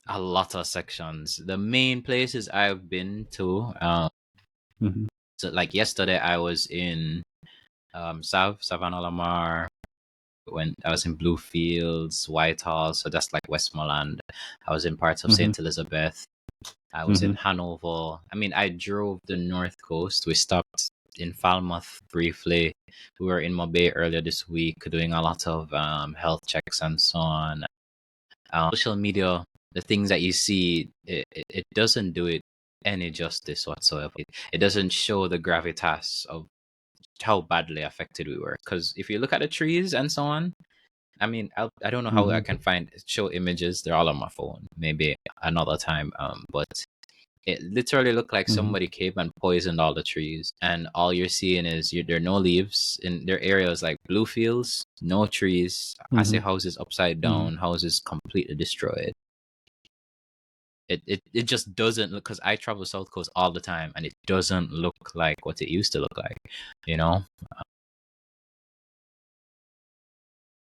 a lot of sections. The main places I've been to, Mm-hmm. so like yesterday I was in Savannah Lamar. When I was in Bluefields, Whitehall, so that's like Westmoreland. I was in parts of Mm-hmm. St. Elizabeth. I was in Mm-hmm. Hanover. I mean, I drove the North Coast. We stopped in Falmouth briefly. We were in Mobay earlier this week doing a lot of health checks and so on. Social media, the things that you see, it doesn't do it any justice whatsoever. It doesn't show the gravitas of how badly affected we were. Because if you look at the trees and so on, I mean, I don't know how I Mm-hmm. can show images. They're all on my phone. Maybe another time. But it literally looked like Mm-hmm. somebody came and poisoned all the trees, and all you're seeing is there are no leaves in their areas like blue fields, no trees. I see Mm-hmm. houses upside Mm-hmm. down, houses completely destroyed. It just doesn't look, because I travel South Coast all the time, and it doesn't look like what it used to look like, you know.